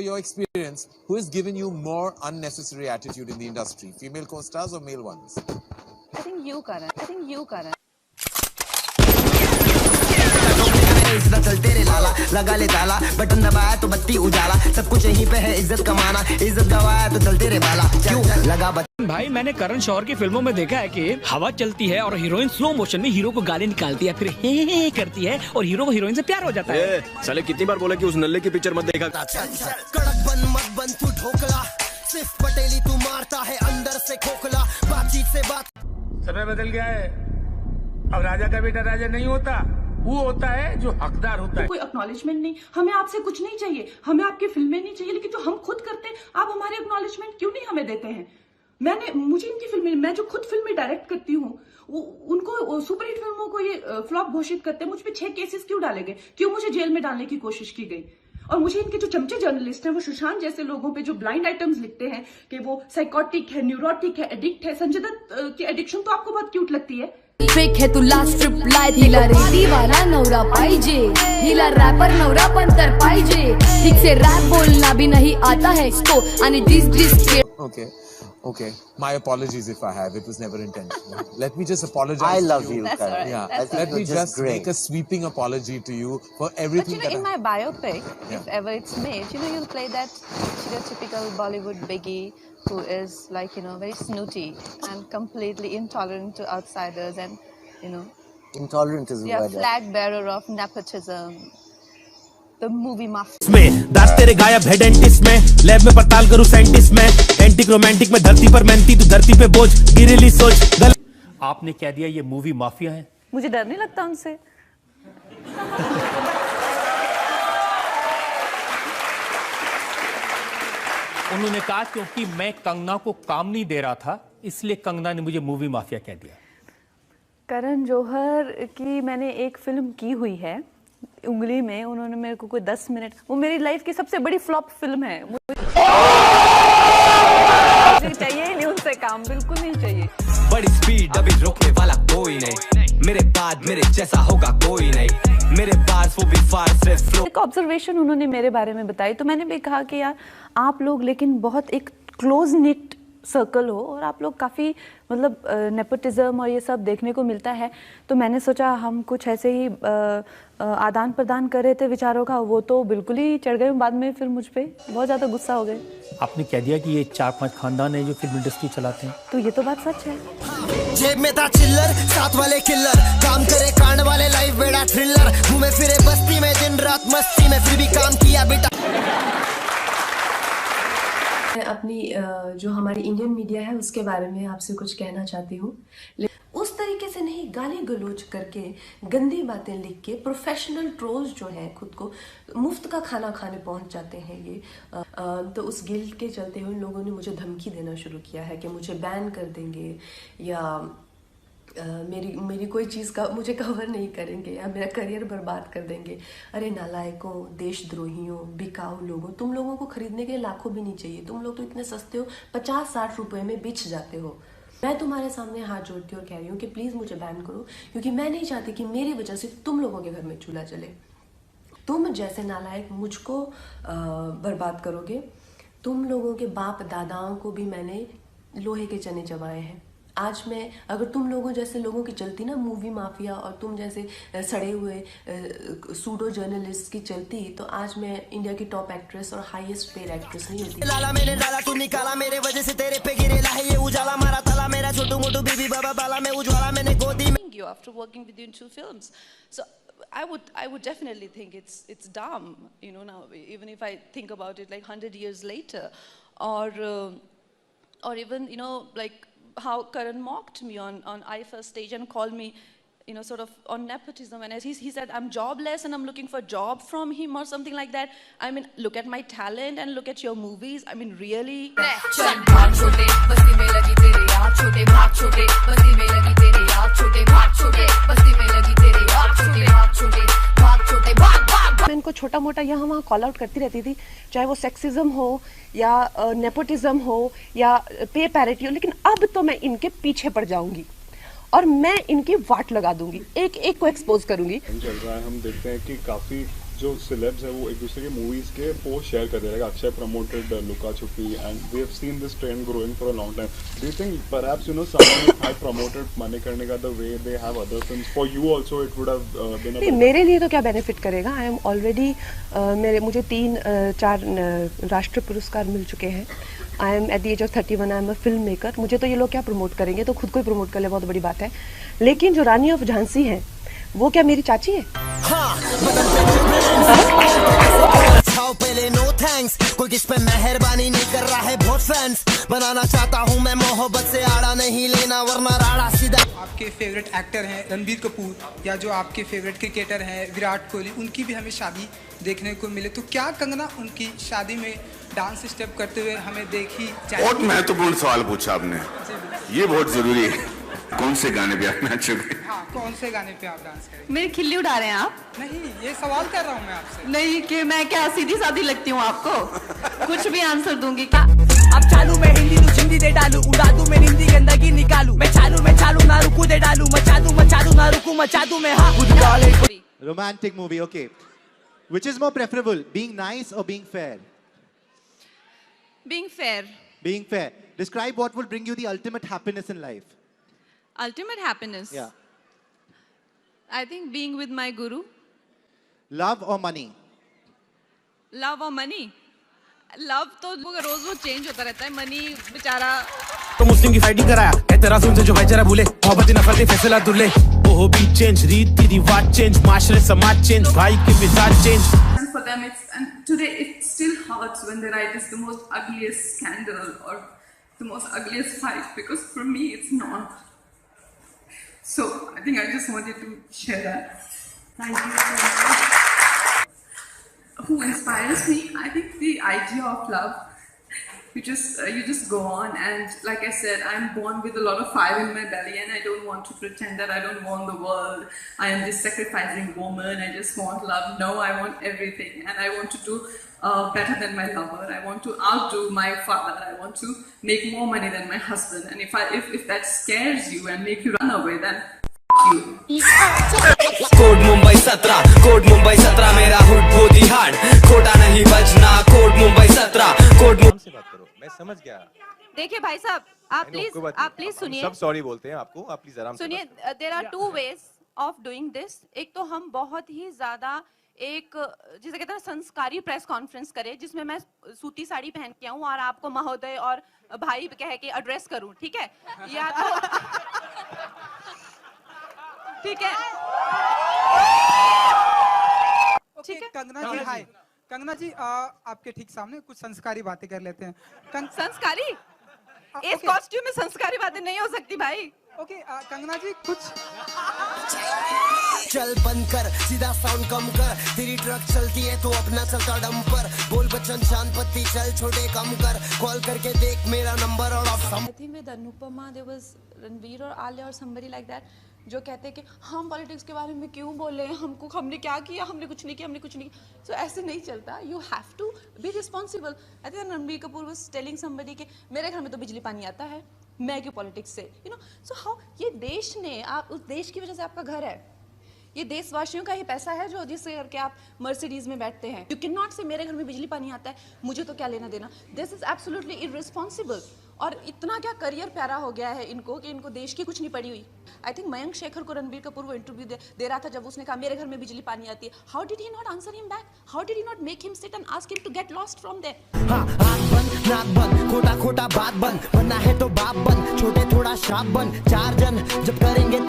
for your experience, who has given you more unnecessary attitude in the industry, female co-stars or male ones? I think you, Karan. तेरे लाला लगा ले ताला button दबाया तो बत्ती उजाला सब कुछ यहीं पे है इज्जत कमाना इज्जत गवाया तो चल तेरे वाला क्यों लगा भाई मैंने करण जौहर की फिल्मों में देखा है कि हवा चलती है और हीरोइन स्लो मोशन में हीरो को गाली निकालती है, फिर हे करती है और हीरो को हीरोइन से प्यार हो जाता है। साले कितनी बार बोला कि उस नल्ले की पिक्चर मत देखा। कड़क बन मत बन तू ढोकला सिर्फ पटेली तू मारता है अंदर से खोखला बातचीत से बात। समय बदल गया है, अब राजा का बेटा राजा नहीं होता, वो होता है जो हकदार होता है। कोई एक्नॉलेजमेंट नहीं, हमें आपसे कुछ नहीं चाहिए, हमें आपकी फिल्में नहीं चाहिए, लेकिन जो हम खुद करते हैं आप हमारे एक्नॉलेजमेंट क्यों नहीं हमें देते हैं? मुझे इनकी फिल्में, मैं जो खुद फिल्में डायरेक्ट करती हूँ, उनको सुपरहिट फिल्मों को ये फ्लॉप घोषित करते हैं। मुझ पे 6 केसेस क्यों डाले गए, क्यों मुझे जेल में डालने की कोशिश की गई? और मुझे इनके जो चमचे जर्नलिस्ट हैं वो सुशांत जैसे लोगों पे जो ब्लाइंड आइटम्स लिखते हैं कि वो साइकोटिक है, न्यूरोटिक है, एडिक्ट है। संजय दत्त की एडिक्शन तो आपको बहुत क्यूट लगती है। फेक है तू लास्ट ट्रिप लाय तिला रेडी वाला नवरा पाहिजे हिला रॅपर नवरा पण तर पाहिजे ठीक से रॅप बोलना भी नहीं आता है इसको आणि this Okay. My apologies if I have. It was never intentional. Let me just apologize. I love to you. Right. Yeah. Let me just make a sweeping apology to you for everything. But in my biopic, if ever it's made, you'll play that stereotypical Bollywood biggie who is like, very snooty and completely intolerant to outsiders and, intolerant is the word. flag bearer of nepotism. The movie mafia. में दांत तेरे गायब है dentist में lab में पड़ताल करूं scientist में एंटिक रोमांटिक में धरती पर मेहनती तू धरती पे बोझ गिरेली सोच। आपने कह दिया ये मूवी माफिया है। मुझे डर नहीं लगता उनसे। उन्होंने कहा क्योंकि मैं कंगना को काम नहीं दे रहा था इसलिए कंगना ने मुझे मूवी माफिया कह दिया। करण जौहर की मैंने एक फिल्म की हुई है उंगली में, उन्होंने मेरे को कोई 10 मिनट, वो मेरी लाइफ की सबसे बड़ी फ्लॉप फिल्म है। मुझे चाहिए ही नहीं उनसे काम, बिल्कुल नहीं चाहिए। बड़ी स्पीड अभी रोकने वाला कोई नहीं मेरे बाद मेरे जैसा होगा कोई नहीं मेरे पास वो भी फार सिर्फ एक ऑब्जर्वेशन उन्होंने मेरे बारे में बताई तो मैंने भी कहा कि यार आप लोग लेकिन बहुत एक क्लोज निट सर्कल हो और आप लोग काफ़ी मतलब नेपोटिज्म और ये सब देखने को मिलता है, तो मैंने सोचा हम कुछ ऐसे ही आदान प्रदान कर रहे थे विचारों का, वो तो बिल्कुल ही चढ़ गए बाद में, फिर मुझ पे बहुत ज़्यादा गुस्सा हो गए। आपने कह दिया कि ये 4-5 खानदान है जो फिल्म इंडस्ट्री चलाते हैं, तो ये तो बात सच है। जेब में था चिल्लर साथ वाले किल्लर काम करे कांड वाले लाइफ बेड़ा थ्रिलर घूमे फिरे बस्ती में दिन रात मस्ती में फिर भी काम किया बेटा। मैं अपनी जो हमारी इंडियन मीडिया है उसके बारे में आपसे कुछ कहना चाहती हूँ। उस तरीके से नहीं गाली गलौज करके गंदी बातें लिख के प्रोफेशनल ट्रोल्स जो हैं खुद को मुफ्त का खाना खाने पहुंच जाते हैं ये तो उस गिल्ट के चलते हुए लोगों ने मुझे धमकी देना शुरू किया है कि मुझे बैन कर देंगे या मेरी कोई चीज़ का मुझे कवर नहीं करेंगे या मेरा करियर बर्बाद कर देंगे। अरे नालायकों, देशद्रोहियों, बिकाऊ लोगों, तुम लोगों को खरीदने के लिए लाखों भी नहीं चाहिए, तुम लोग तो इतने सस्ते हो 50-60 रुपए में बिछ जाते हो। मैं तुम्हारे सामने हाथ जोड़ती हूँ और कह रही हूँ कि प्लीज़ मुझे बैन करो क्योंकि मैं नहीं चाहती कि मेरी वजह से तुम लोगों के घर में चूल्हा जले। तुम जैसे नालायक मुझको बर्बाद करोगे। तुम लोगों के बाप दादाओं को भी मैंने लोहे के चने चबाए हैं। आज मैं अगर तुम लोगों जैसे लोगों की चलती ना मूवी माफिया और तुम जैसे सड़े हुए सूडो जर्नलिस्ट की चलती तो आज मैं इंडिया की टॉप एक्ट्रेस और हाईएस्ट पेड एक्ट्रेस नहीं होती। लाला मैंने डाला तू निकाला मेरे वजह से तेरे पे गिरेला है ये उजाला मारा ताला मेरा छोटू मोटू बीबी बाबा बाला में उज्वाला मैंने गोदी में। You after working with you in 2 films, so I would definitely think it's dumb, now even if I think about it like 100 years later, or even like how Karan mocked me on iFirst stage and called me sort of on nepotism, and he said I'm jobless and I'm looking for a job from him or something like that. I mean, look at my talent and look at your movies. I mean, really. मैं इनको छोटा मोटा यहाँ वहाँ call out करती रहती थी, चाहे वो सेक्सिज्म हो या नेपोटिज्म हो या पे पैरिटी हो, लेकिन अब तो मैं इनके पीछे पड़ जाऊंगी और मैं इनकी वाट लगा दूंगी, एक एक को एक्सपोज करूंगी। चल रहा है, हम देखते हैं कि काफी जो सिलेब्स है वो एक दूसरे के मूवीज के पोस्ट शेयर कर दे रहे हैं. Akshay promoted Luka Chuppi and we have seen this trend growing for a long time. Do you think perhaps someone had promoted Manikarnika the way they have other films, for you also it would have been a मेरे लिए तो क्या benefit करेगा. I am already मुझे 3-4 राष्ट्र पुरस्कार मिल चुके हैं. I am at the age of 31. I am a film maker. मुझे तो ये लोग क्या प्रमोट करेंगे, तो खुद को ही प्रमोट कर ले, बहुत बड़ी बात है. लेकिन जो रानी ऑफ झांसी है वो क्या मेरी चाची है? पहले नो थैंक्स, कोई किस पे मेहरबानी नहीं कर रहा है. बहुत फैंस बनाना चाहता हूँ मैं, मोहब्बत से आड़ा नहीं लेना वरना राड़ा सीधा. आपके फेवरेट एक्टर हैं रणबीर कपूर या जो आपके फेवरेट क्रिकेटर हैं विराट कोहली, उनकी भी हमें शादी देखने को मिले, तो क्या कंगना उनकी शादी में डांस स्टेप करते हुए हमें देखी जाए? बहुत महत्वपूर्ण सवाल पूछा आपने, ये बहुत जरूरी है. कौन से गाने पे आप नाच रहे? हाँ, कौन से गाने पे आप डांस करेंगे? मेरी खिल्ली उड़ा रहे हैं आप? नहीं, ये सवाल कर रहा हूँ मैं आपसे. नहीं कि मैं क्या सीधी सादी लगती हूँ आपको? कुछ भी आंसर दूंगी क्या? अब चालू मैं हिंदी तू हिंदी दे डालू, उड़ा दूं मैं हिंदी गंदगी निकालू. मैं चालू ना रुकू दे डालू, मचा दूं ना रुकू मचा दूं मैं. हाँ romantic movie, okay. Which is more preferable, being nice or being fair? Being fair. Being fair. Describe what will bring you the ultimate happiness in life. Ultimate happiness. Yeah. I think being with my guru. Love or money? Love or money? Love तो रोज change होता रहता है. Money बेचारा तो मुस्लिम की fighting कराया, कहते रासूल से जो भाई जरा भूले, मोहब्बत नफरत फैसला दुल्ले. ओहो भी चेंज, रीति रिवाज चेंज, माशरे समाज चेंज, भाई के मिजाज change. And for them, and today it still hurts when they write it's the most ugliest scandal or the most ugliest fight, because for me it's not. So I think I just wanted to share that. Thank you so much. Who inspires me? I think the idea of love. You just go on, and like I said, I'm born with a lot of fire in my belly, and I don't want to pretend that I don't want the world. I am this sacrificing woman. I just want love. No, I want everything, and I want to do better than my lover. I want to outdo my father. I want to make more money than my husband. And if that scares you and make you run away, then you. Code Mumbai 17 मेरा hood Bodhi hard, खोटा नहीं बजना. Code Mumbai 17 code से बात करो, मैं समझ गया. देखिए भाई साहब, आप प्लीज सुनिए. सब सॉरी बोलते हैं आपको, आप प्लीज आराम से सुनिए. There are 2 ways of doing this. एक तो हम बहुत ही ज्यादा एक जिसे कहते हैं संस्कारी प्रेस कॉन्फ्रेंस करें, जिसमें मैं सूती साड़ी पहन के आऊं और आपको महोदय और भाई कह के एड्रेस करूं, ठीक है? या तो ठीक है. ठीक है कंगना जी, हाय कंगना जी, आपके ठीक सामने कुछ संस्कारी बातें कर लेते हैं. संस्कारी? इस कॉस्ट्यूम में संस्कारी बातें नहीं हो सकती भाई. ओके कंगना जी, कुछ चल बंद कर, सीधा साउंड कम कर. तेरी ट्रक चलती है तो अपना चलता डंपर. बोल बच्चन शांत पत्ती चल छोटे कम कर. कॉल करके देख मेरा नंबर और ऑफ. I think with Anupama there was Ranveer और आलिया और समबडी लाइक दैट, जो कहते हैं कि हम पॉलिटिक्स के बारे में क्यों बोले, हमने क्या किया, हमने कुछ नहीं किया. सो ऐसे नहीं चलता. You have to be responsible. I think Ranbir Kapoor was telling somebody कि मेरे घर में तो बिजली पानी आता है, मैं क्यों पॉलिटिक्स से, यू नो. सो हाउ ये देश ने, आप उस देश की वजह से आपका घर है, ये देशवासियों का ही पैसा है जो जिससे करके आप मर्सिडीज में बैठते हैं. यू कैन नॉट से मेरे घर में बिजली पानी आता है, मुझे तो क्या लेना देना. This is absolutely irresponsible. और इतना क्या करियर प्यारा हो गया है इनको कि इनको देश की कुछ नहीं पड़ी हुई. आई थिंक मयंक शेखर को रणबीर कपूर वो इंटरव्यू दे रहा था, जब उसने कहा मेरे घर में बिजली पानी आती है. How did he not answer him back? How did he not make him sit and ask him to get lost from there? हाँ, आँख बंद नाक बंद, खोटा खोटा बात बंद. बनना है तो बाप बन, छोटे थोड़ा श्राप बन. 4 जन जब करेंगे